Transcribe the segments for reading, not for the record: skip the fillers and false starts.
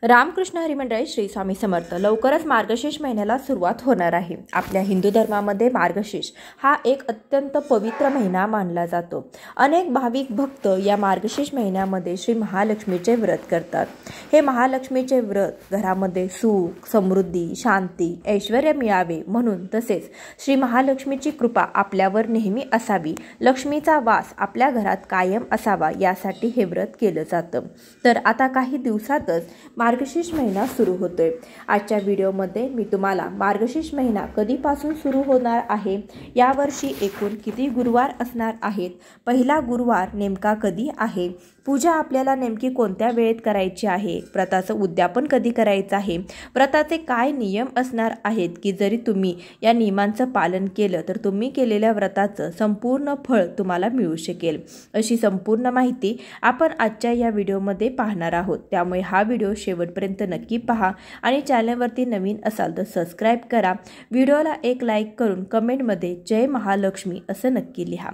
रामकृष्ण हरी मंडळी, श्री स्वामी समर्थ. लवकरच मार्गशीर्ष महिन्याला सुरुवात होणार आहे. आपल्या हिंदू धर्मामध्ये मार्गशीर्ष हा एक अत्यंत पवित्र महिना मानला जातो. अनेक भाविक भक्त या मार्गशीर्ष महिन्यामध्ये श्री महालक्ष्मीचे व्रत करतात. हे महालक्ष्मीचे व्रत घरामध्ये सुख, समृद्धी, शांती, ऐश्वर्य मिळावे म्हणून, तसेच श्री महालक्ष्मीची कृपा आपल्यावर नेहमी असावी, लक्ष्मीचा वास आपल्या घरात कायम असावा यासाठी हे व्रत केलं जातं. तर आता काही दिवसातच मार्गशीर्ष महिना सुरू होतोय. आजच्या व्हिडिओमध्ये मी तुम्हाला मार्गशीर्ष महिना कधीपासून सुरू होणार आहे, यावर्षी एकूण किती गुरुवार असणार आहेत, पहिला गुरुवार नेमका कधी आहे, पूजा आपल्याला नेमकी कोणत्या वेळेत करायची आहे, व्रताचं उद्यापन कधी करायचं आहे, व्रताचे काय नियम असणार आहेत की जरी तुम्ही या नियमांचं पालन केलं तर तुम्ही केलेल्या व्रताचं संपूर्ण फळ तुम्हाला मिळू शकेल, अशी संपूर्ण माहिती आपण आजच्या या व्हिडिओमध्ये पाहणार आहोत. त्यामुळे हा व्हिडिओ शेवटपर्यंत नक्की पहा आणि चॅनलवरती नवीन असाल तर सबस्क्राईब करा. व्हिडिओला एक लाईक करून कमेंटमध्ये जय महालक्ष्मी असं नक्की लिहा.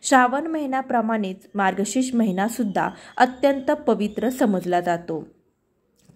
श्रावण महिन्याप्रमाणेच मार्गशीर्ष महिना सुद्धा अत्यंत पवित्र समजला जातो,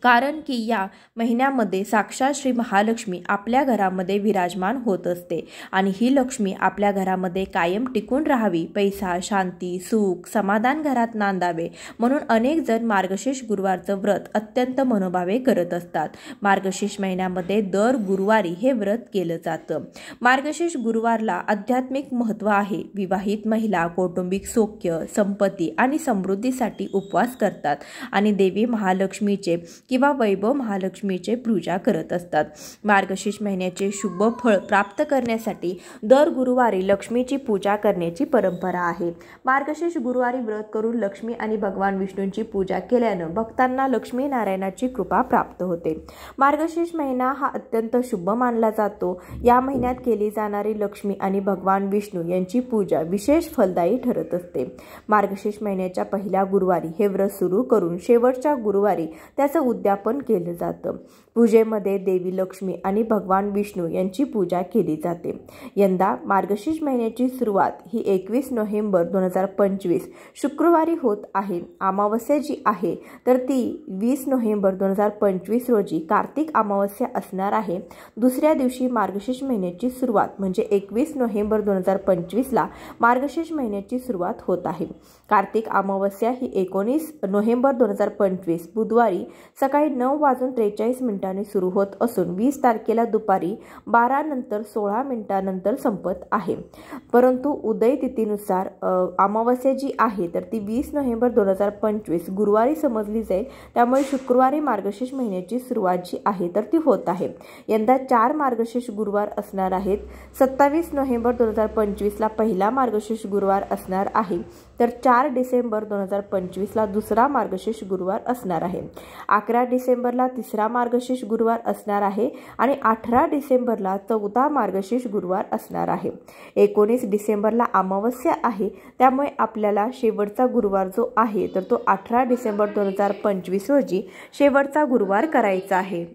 कारण की या महिन्यामध्ये साक्षात श्री महालक्ष्मी आपल्या घरामध्ये विराजमान होत असते आणि ही लक्ष्मी आपल्या घरामध्ये कायम टिकून राहावी, पैसा, शांती, सुख, समाधान घरात नांदावे म्हणून अनेक जण मार्गशीर्ष गुरुवारचं व्रत अत्यंत मनोभावे करत असतात. मार्गशीर्ष महिन्यामध्ये दर गुरुवारी हे व्रत केलं जातं. मार्गशीर्ष गुरुवारला आध्यात्मिक महत्त्व आहे. विवाहित महिला कौटुंबिक सौख्य, संपत्ती आणि समृद्धीसाठी उपवास करतात आणि देवी महालक्ष्मीचे किंवा वैभव महालक्ष्मीचे पूजा करत असतात. मार्गशीर्ष महिन्याचे शुभ फळ प्राप्त करण्यासाठी दर गुरुवारी लक्ष्मीची पूजा करण्याची परंपरा आहे. मार्गशीर्ष गुरुवारी व्रत करून लक्ष्मी आणि भगवान विष्णूंची पूजा केल्यानं भक्तांना लक्ष्मी नारायणाची कृपा प्राप्त होते. मार्गशीर्ष महिना हा अत्यंत शुभ मानला जातो. या महिन्यात केली जाणारी लक्ष्मी आणि भगवान विष्णू यांची पूजा विशेष फलदायी ठरत असते. मार्गशीर्ष महिन्याच्या पहिल्या गुरुवारी हे व्रत सुरू करून शेवटच्या गुरुवारी त्याचं उद्यापन केलं जातं. पूजेमध्ये देवी लक्ष्मी आणि भगवान विष्णू यांची पूजा केली जाते. यंदा मार्गशीर्ष महिन्याची सुरुवात ही 21 नोव्हेंबर 2025 शुक्रवारी होत आहे. अमावस्या जी आहे तर ती 20 नोव्हेंबर 2025 रोजी कार्तिक अमावस्या असणार आहे. दुसऱ्या दिवशी मार्गशीर्ष महिन्याची सुरुवात म्हणजे 21 नोव्हेंबर 2025ला मार्गशीर्ष महिन्याची सुरुवात होत आहे. कार्तिक अमावस्या ही 19 नोव्हेंबर 2025 बुधवारी सकाळी 9:43 सुरू होत असून 20 तारखेला दुपारी 12 नंतर 16 मिनिटांनंतर संपत आहे. परंतु उदय तिथीनुसार अमावस्या जी आहे तर ती 20 नोव्हेंबर 2025 गुरुवारी समजली जाईल. त्यामुळे शुक्रवारी मार्गशीर्ष महिन्याची सुरुवात जी आहे तर ती होत आहे. यंदा 4 मार्गशीर्ष गुरुवार असणार आहेत. 27 नोव्हेंबर 2025ला पहिला मार्गशीर्ष गुरुवार असणार आहे, तर 4 डिसेंबर 2025ला दुसरा मार्गशीर्ष गुरुवार असणार आहे. 11 डिसेंबरला तिसरा मार्गशीर्ष गुरुवार असणार आहे आणि 18 डिसेंबरला चौथा मार्गशीर्ष गुरुवार असणार आहे. 19 डिसेंबरला अमावस्या आहे. त्यामुळे आपल्याला शेवटचा गुरुवार जो आहे तर तो 18 डिसेंबर 2025 रोजी शेवटचा गुरुवार करायचा आहे.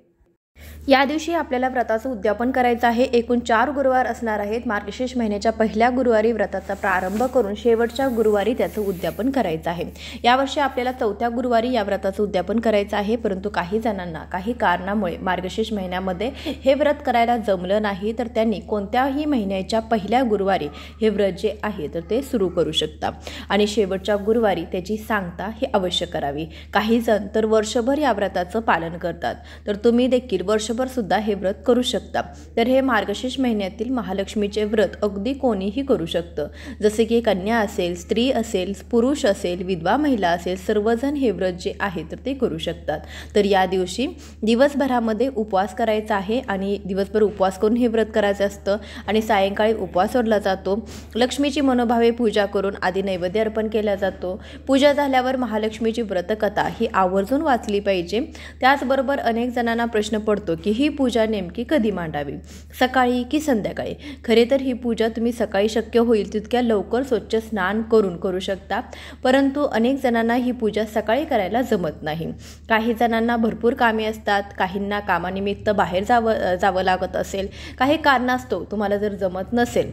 या दिवशी आपल्याला व्रताचं उद्यापन करायचं आहे. एकूण 4 गुरुवार असणार आहेत. मार्गशीर्ष महिन्याच्या पहिल्या गुरुवारी व्रताचा प्रारंभ करून शेवटच्या गुरुवारी त्याचं उद्यापन करायचं आहे. यावर्षी आपल्याला चौथ्या गुरुवारी या व्रताचं उद्यापन करायचं आहे. परंतु काही जणांना काही कारणामुळे मार्गशीर्ष महिन्यामध्ये हे व्रत करायला जमलं नाही, तर त्यांनी कोणत्याही महिन्याच्या पहिल्या गुरुवारी हे व्रत जे आहे तर ते सुरू करू शकता आणि शेवटच्या गुरुवारी त्याची सांगता ही अवश्य करावी. काही जण तर वर्षभर या व्रताचं पालन करतात, तर तुम्ही देखील वर्षभर सुद्धा हे व्रत करू शकता. तर हे मार्गशीर्ष महिन्यातील महालक्ष्मीचे व्रत अगदी कोणीही करू शकतं. जसे की कन्या असेल, स्त्री असेल, पुरुष असेल, विधवा महिला असेल, सर्वजण हे व्रत जे आहे तर ते करू शकतात. तर या दिवशी दिवसभरामध्ये उपवास करायचा आहे आणि दिवसभर उपवास करून हे व्रत करायचं असतं आणि सायंकाळी उपवास सोडला जातो. लक्ष्मीची मनोभावे पूजा करून आधी नैवेद्य अर्पण केला जातो. पूजा झाल्यावर महालक्ष्मीची व्रतकथा ही आवर्जून वाचली पाहिजे. त्याचबरोबर अनेक जणांना प्रश्न पडतो की ही पूजा नेमकी कधी मांडावी, सकाळी की संध्याकाळी. खरे तर ही पूजा तुम्ही सकाळी शक्य होईल तितक्या लवकर स्वच्छ स्नान करून करू शकता, परंतु अनेक जणांना ही पूजा सकाळी करायला जमत नाही. काही जणांना भरपूर कामे असतात, काहींना कामानिमित्त बाहेर जावं लागत असेल, काही कारणास्तव तुम्हाला जर जमत नसेल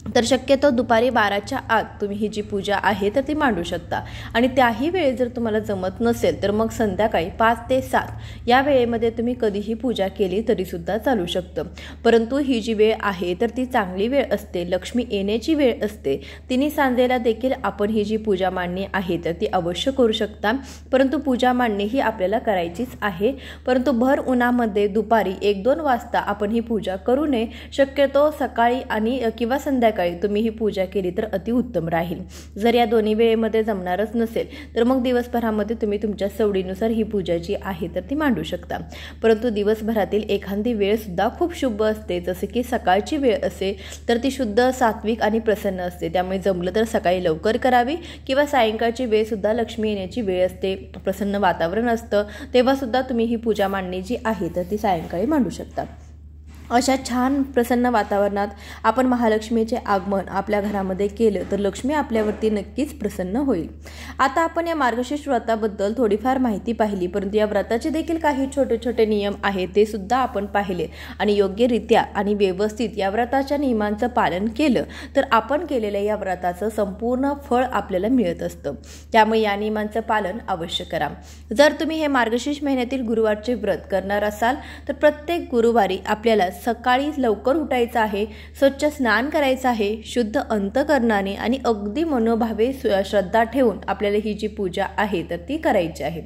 तर शक्यतो दुपारी 12च्या आत तुम्ही ही जी पूजा आहे तर ती मांडू शकता आणि त्याही वेळेत जर तुम्हाला जमत नसेल तर मग संध्याकाळी 5 ते 7 या वेळेमध्ये तुम्ही कधीही पूजा केली तरीसुद्धा चालू शकतं. परंतु ही जी वेळ आहे तर ती चांगली वेळ असते, लक्ष्मी येण्याची वेळ असते. तिन्ही सांजेला देखील आपण ही जी पूजा मांडणी आहे तर ती अवश्य करू शकता. परंतु पूजा मांडणी ही आपल्याला करायचीच आहे, परंतु भर उन्हामध्ये दुपारी 1-2 वाजता आपण ही पूजा करू नये. शक्यतो सकाळी आणि किंवा संध्याकाळी तुम्ही ही पूजा केली तर अतिउत्तम राहील. जर या दोन्ही वेळेमध्ये जमणारच नसेल तर मग दिवसभरामध्ये तुम्ही तुमच्या सवडीनुसार ही पूजा जी आहे तर ती मांडू शकता. परंतु दिवसभरातील एखादी वेळ सुद्धा खूप शुभ असते, जसे की सकाळची वेळ असेल तर ती शुद्ध, सात्विक आणि प्रसन्न असते. त्यामुळे जमलं तर सकाळी लवकर करावी किंवा सायंकाळची वेळ सुद्धा लक्ष्मी येण्याची वेळ असते, प्रसन्न वातावरण असतं, तेव्हा सुद्धा तुम्ही ही पूजा मांडणी जी आहे तर ती सायंकाळी मांडू शकता. अशा छान प्रसन्न वातावरणात आपण महालक्ष्मीचे आगमन आपल्या घरामध्ये केलं तर लक्ष्मी आपल्यावरती नक्कीच प्रसन्न होईल. आता आपण या मार्गशीर्ष व्रताबद्दल थोडीफार माहिती पाहिली, परंतु या व्रताचे देखील काही छोटे छोटे नियम आहेत ते सुद्धा आपण पाहिले आणि योग्यरित्या आणि व्यवस्थित या व्रताच्या नियमांचं पालन केलं तर आपण केलेल्या या व्रताचं संपूर्ण फळ आपल्याला मिळत असतं. त्यामुळे या नियमांचं पालन अवश्य करा. जर तुम्ही हे मार्गशीर्ष महिन्यातील गुरुवारचे व्रत करणार असाल तर प्रत्येक गुरुवारी आपल्याला सकाळी लवकर उठायचं आहे, स्वच्छ स्नान करायचं आहे, शुद्ध अंतकरणाने आणि अगदी मनोभावे श्रद्धा ठेवून आपल्याला ही जी पूजा आहे तर ती करायची आहे.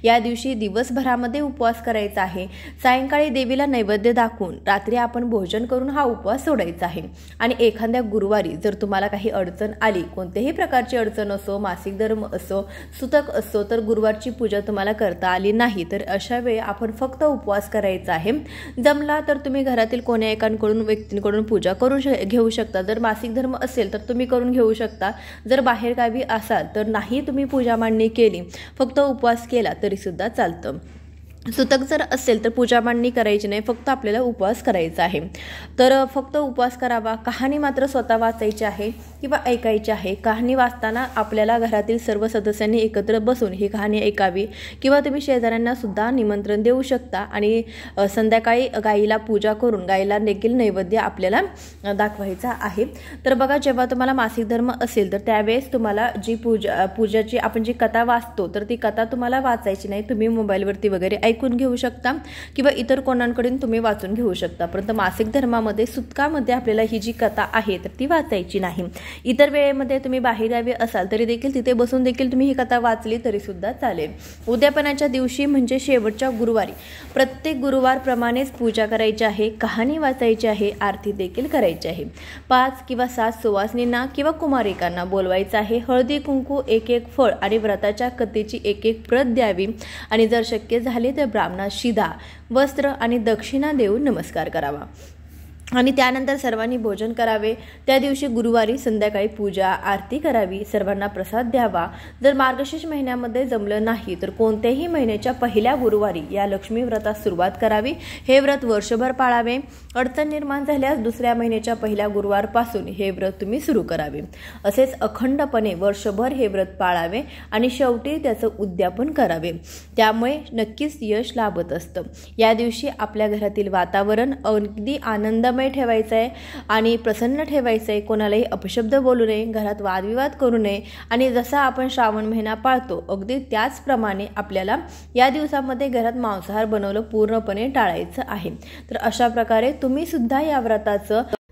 या दिवशी दिवसभरामध्ये उपवास करायचा आहे. सायंकाळी देवीला नैवेद्य दाखवून रात्री आपण भोजन करून हा उपवास सोडायचा आहे. आणि एखाद्या गुरुवारी जर तुम्हाला काही अडचण आली, कोणत्याही प्रकारची अडचण असो, मासिक धर्म असो, सुतक असो, तर गुरुवारची पूजा तुम्हाला करता आली नाही तर अशा वेळी आपण फक्त उपवास करायचा आहे. जमला तर तुम्ही घरातील कोण्या एकांकडून व्यक्तींकडून पूजा करून घेऊ शकता. जर मासिक धर्म असेल तर तुम्ही करून घेऊ शकता. जर बाहेरगावी असाल तर नाही तुम्ही पूजा मांडणी केली, फक्त उपवास केला तरी सुद्धा चालतं. सुतक जर असेल तर पूजा मांडणी करायची नाही, फक्त आपल्याला उपवास करायचा आहे. तर फक्त उपवास करावा. कहाणी मात्र स्वतः वाचायची आहे किंवा ऐकायची आहे. कहाणी वाचताना आपल्याला घरातील सर्व सदस्यांनी एकत्र बसून ही कहाणी ऐकावी किंवा तुम्ही शेजाऱ्यांना सुद्धा निमंत्रण देऊ शकता. आणि संध्याकाळी गाईला पूजा करून गाईला देखील नैवेद्य आपल्याला दाखवायचा आहे. तर बघा, जेव्हा तुम्हाला मासिक धर्म असेल तर त्यावेळेस तुम्हाला जी पूजाची आपण जी कथा वाचतो तर ती कथा तुम्हाला वाचायची नाही, तुम्ही मोबाईलवरती वगैरे ऐकून घेऊ शकता किंवा इतर कोणाकडून तुम्ही वाचून घेऊ शकता. परंतु मासिक धर्मामध्ये सुतकामध्ये आपल्याला ही जी कथा आहे तर ती वाचायची नाही. इतर वेळेमध्ये तुम्ही बाहेरगावी असाल तरी देखील तिथे बसून देखील तुम्ही ही कथा वाचली तरी सुद्धा चालेल. उद्यापनाच्या दिवशी म्हणजे शेवटच्या गुरुवारी प्रत्येक गुरुवारप्रमाणेच पूजा करायची आहे, कहाणी वाचायची आहे, आरती देखील करायची आहे. 5 किंवा 7 सुवासिनींना किंवा कुमारिकांना बोलवायचं आहे. हळदी कुंकू, एक फळ आणि व्रताच्या कथेची एक प्रत द्यावी आणि जर शक्य झाले तर ब्राह्मणास शिधा, वस्त्र आणि दक्षिणा देऊन नमस्कार करावा आणि त्यानंतर सर्वांनी भोजन करावे. त्या दिवशी गुरुवारी संध्याकाळी पूजा आरती करावी, सर्वांना प्रसाद द्यावा. जर मार्गशीर्ष महिन्यामध्ये जमलं नाही तर कोणत्याही महिन्याच्या पहिल्या गुरुवारी या लक्ष्मी व्रतास सुरुवात करावी. हे व्रत वर्षभर पाळावे. अडचण निर्माण झाल्यास दुसऱ्या महिन्याच्या पहिल्या गुरुवारपासून हे व्रत तुम्ही सुरू करावे. असेच अखंडपणे वर्षभर हे व्रत पाळावे आणि शेवटी त्याचं उद्यापन करावे. त्यामुळे नक्कीच यश लाभत असतं. या दिवशी आपल्या घरातील वातावरण अगदी आनंदमय ठेवायचं आहे आणि प्रसन्न ठेवायचं आहे. कोणालाही अपशब्द बोलू नये, घरात वादविवाद करू नये आणि जसा आपण श्रावण महिना पाळतो अगदी त्याचप्रमाणे आपल्याला या दिवसामध्ये घरात मांसाहार बनवलं पूर्णपणे टाळायचं आहे. तर अशा प्रकारे तुम्ही सुद्धा या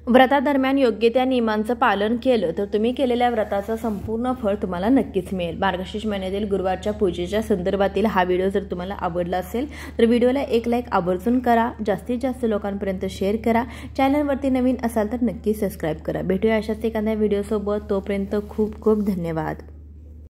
व्रतादरम्यान योग्य त्या नियमांचं पालन केलं तर तुम्ही केलेल्या व्रताचं संपूर्ण फळ तुम्हाला नक्कीच मिळेल. मार्गशीर्ष महिन्यातील गुरुवारच्या पूजेच्या संदर्भातील हा व्हिडिओ जर तुम्हाला आवडला असेल तर व्हिडिओला एक लाईक आवर्जून करा, जास्तीत जास्त लोकांपर्यंत शेअर करा. चॅनलवरती नवीन असाल तर नक्की सबस्क्राईब करा. भेटूया अशाच एखाद्या व्हिडिओसोबत. तोपर्यंत खूप खूप धन्यवाद.